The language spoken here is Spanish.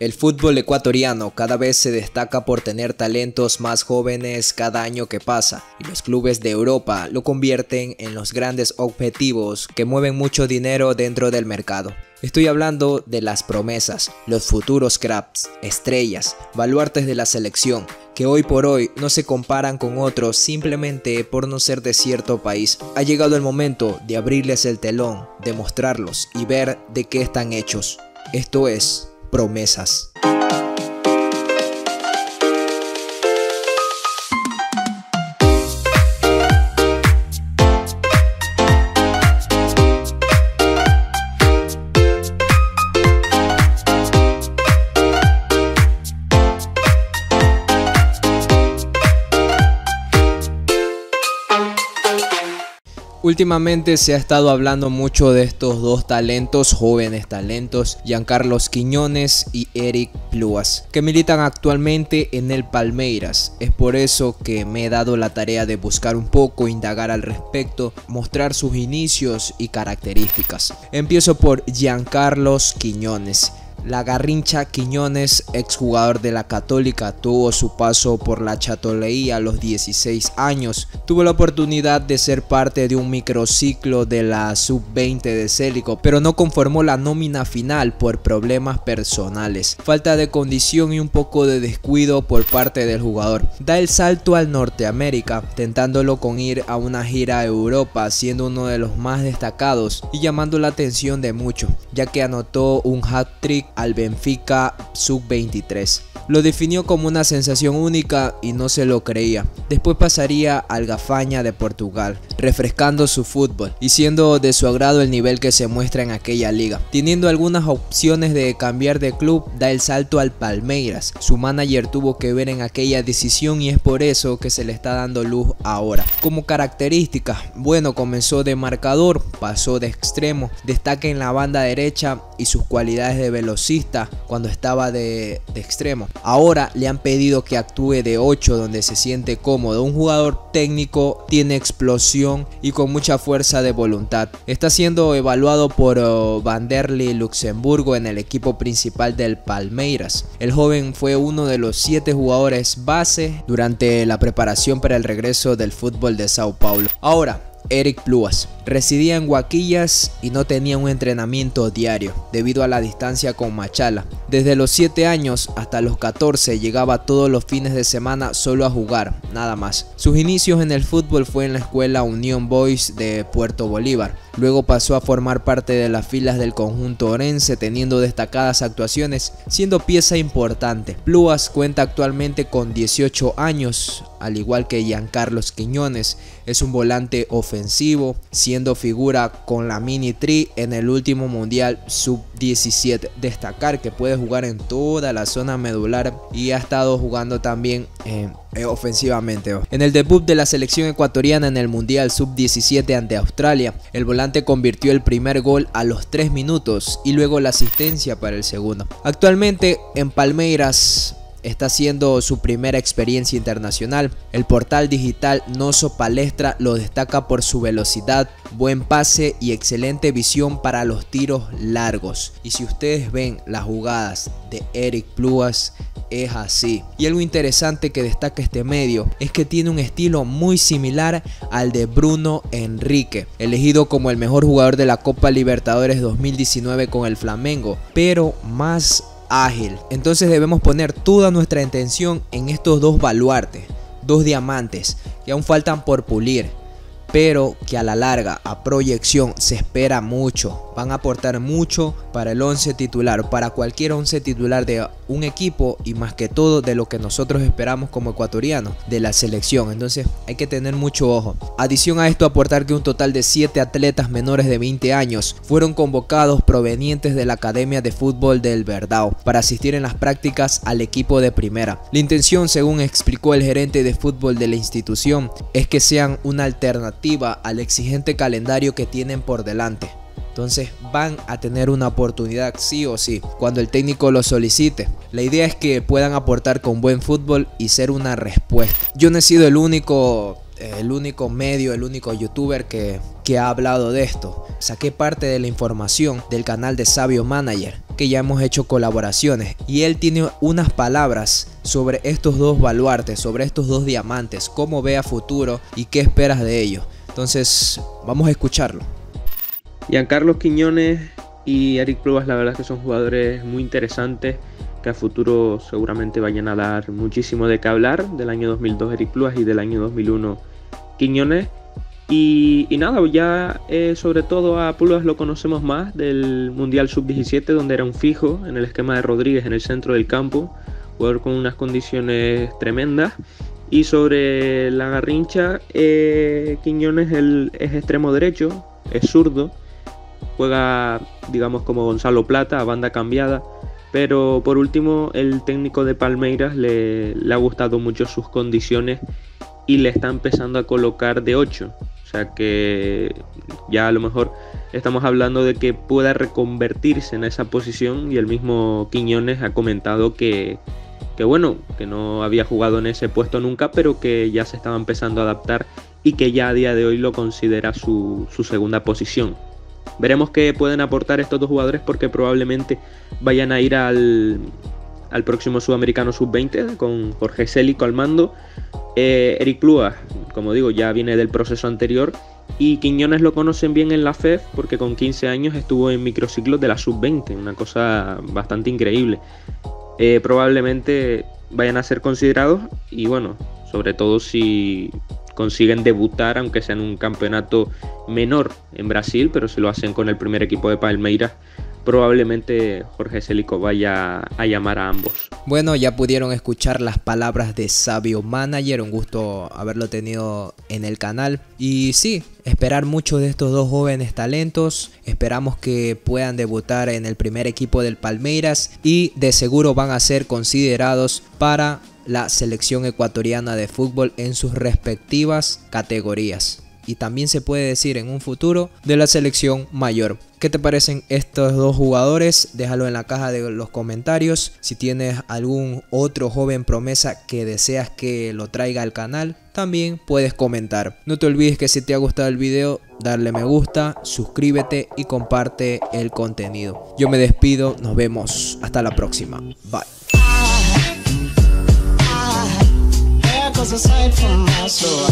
El fútbol ecuatoriano cada vez se destaca por tener talentos más jóvenes cada año que pasa, y los clubes de Europa lo convierten en los grandes objetivos que mueven mucho dinero dentro del mercado. Estoy hablando de las promesas, los futuros cracks, estrellas, baluartes de la selección, que hoy por hoy no se comparan con otros simplemente por no ser de cierto país. Ha llegado el momento de abrirles el telón, de mostrarlos y ver de qué están hechos. Esto es promesas. Últimamente se ha estado hablando mucho de estos dos talentos, jóvenes talentos, QUIñoNEZ y Erick PLUAS, que militan actualmente en el Palmeiras. Es por eso que me he dado la tarea de buscar un poco, indagar al respecto, mostrar sus inicios y características. Empiezo por QUIñoNEZ. La GARINXA QUIñoNEZ, exjugador de la Católica, tuvo su paso por la Chatoleía a los 16 años. Tuvo la oportunidad de ser parte de un microciclo de la sub-20 de Célico, pero no conformó la nómina final por problemas personales, falta de condición y un poco de descuido por parte del jugador. Da el salto al Norteamérica, tentándolo con ir a una gira a Europa, siendo uno de los más destacados y llamando la atención de muchos, ya que anotó un hat-trick al Benfica sub-23. Lo definió como una sensación única y no se lo creía. Después pasaría al Gafaña de Portugal, refrescando su fútbol y siendo de su agrado el nivel que se muestra en aquella liga. Teniendo algunas opciones de cambiar de club, da el salto al Palmeiras. Su manager tuvo que ver en aquella decisión y es por eso que se le está dando luz ahora. Como características, bueno, comenzó de marcador, pasó de extremo, destaca en la banda derecha y sus cualidades de velocista cuando estaba de extremo. Ahora le han pedido que actúe de 8 donde se siente cómodo. Un jugador técnico, tiene explosión y con mucha fuerza de voluntad. Está siendo evaluado por Vanderlei Luxemburgo en el equipo principal del Palmeiras. El joven fue uno de los 7 jugadores base durante la preparación para el regreso del fútbol de Sao Paulo. Ahora, Erick PLUAS residía en Huaquillas y no tenía un entrenamiento diario debido a la distancia con Machala. Desde los 7 años hasta los 14 llegaba todos los fines de semana solo a jugar, nada más. Sus inicios en el fútbol fue en la escuela Unión Boys de Puerto Bolívar. Luego pasó a formar parte de las filas del conjunto orense, teniendo destacadas actuaciones, siendo pieza importante. PLUAS cuenta actualmente con 18 años, al igual que QUIñoNEZ. Es un volante ofensivo, siendo figura con la Mini Tri en el último mundial sub-17. Destacar que puede jugar en toda la zona medular y ha estado jugando también ofensivamente. En el debut de la selección ecuatoriana en el mundial sub-17 ante Australia, el volante convirtió el primer gol a los 3 minutos y luego la asistencia para el segundo. Actualmente en Palmeiras está haciendo su primera experiencia internacional. El portal digital Noso Palestra lo destaca por su velocidad, buen pase y excelente visión para los tiros largos. Y si ustedes ven las jugadas de Erick PLUAS, es así. Y algo interesante que destaca este medio es que tiene un estilo muy similar al de Bruno Henrique, elegido como el mejor jugador de la Copa Libertadores 2019 con el Flamengo, pero más ágil. Entonces debemos poner toda nuestra atención en estos dos baluartes, dos diamantes que aún faltan por pulir, pero que a la larga, a proyección, se espera mucho. Van a aportar mucho para el 11 titular, para cualquier 11 titular de un equipo y más que todo de lo que nosotros esperamos como ecuatorianos de la selección. Entonces hay que tener mucho ojo. Adición a esto, aportar que un total de 7 atletas menores de 20 años fueron convocados provenientes de la Academia de Fútbol del Verdao para asistir en las prácticas al equipo de primera. La intención, según explicó el gerente de fútbol de la institución, es que sean una alternativa al exigente calendario que tienen por delante. Entonces van a tener una oportunidad sí o sí cuando el técnico lo solicite. La idea es que puedan aportar con buen fútbol y ser una respuesta. Yo no he sido el único medio, el único youtuber que ha hablado de esto. Saqué parte de la información del canal de Sabio Manager, que ya hemos hecho colaboraciones y él tiene unas palabras sobre estos dos baluartes, sobre estos dos diamantes, cómo ve a futuro y qué esperas de ellos. Entonces vamos a escucharlo. Giancarlo Quiñones y Erick PLUAS, la verdad es que son jugadores muy interesantes que a futuro seguramente vayan a dar muchísimo de qué hablar. Del año 2002 Erick PLUAS y del año 2001 Quiñones. Y nada, ya sobre todo a PLUAS lo conocemos más del Mundial Sub-17, donde era un fijo en el esquema de Rodríguez en el centro del campo, jugador con unas condiciones tremendas. Y sobre la Garrincha, Quiñones es extremo derecho, es zurdo, juega digamos como Gonzalo Plata, a banda cambiada. Pero por último, el técnico de Palmeiras le ha gustado mucho sus condiciones y le está empezando a colocar de 8. O sea que ya a lo mejor estamos hablando de que pueda reconvertirse en esa posición, y el mismo Quiñones ha comentado que bueno, que no había jugado en ese puesto nunca, pero que ya se estaba empezando a adaptar y que ya a día de hoy lo considera su segunda posición. Veremos qué pueden aportar estos dos jugadores, porque probablemente vayan a ir al próximo Sudamericano Sub-20 con Jorge Célico al mando. Erick PLUAS, como digo, ya viene del proceso anterior, y Quiñones lo conocen bien en la FEF porque con 15 años estuvo en microciclos de la Sub-20, una cosa bastante increíble. Probablemente vayan a ser considerados, y bueno, sobre todo si consiguen debutar, aunque sea en un campeonato menor en Brasil, pero si lo hacen con el primer equipo de Palmeiras, probablemente Jorge Célico vaya a llamar a ambos. Bueno, ya pudieron escuchar las palabras de Sabio Manager, un gusto haberlo tenido en el canal. Y sí, esperar mucho de estos dos jóvenes talentos, esperamos que puedan debutar en el primer equipo del Palmeiras y de seguro van a ser considerados para la selección ecuatoriana de fútbol en sus respectivas categorías. Y también se puede decir en un futuro de la selección mayor. ¿Qué te parecen estos dos jugadores? Déjalo en la caja de los comentarios. Si tienes algún otro joven promesa que deseas que lo traiga al canal, también puedes comentar. No te olvides que si te ha gustado el video, darle me gusta, suscríbete y comparte el contenido. Yo me despido, nos vemos hasta la próxima. Bye. Cause aside from my soul,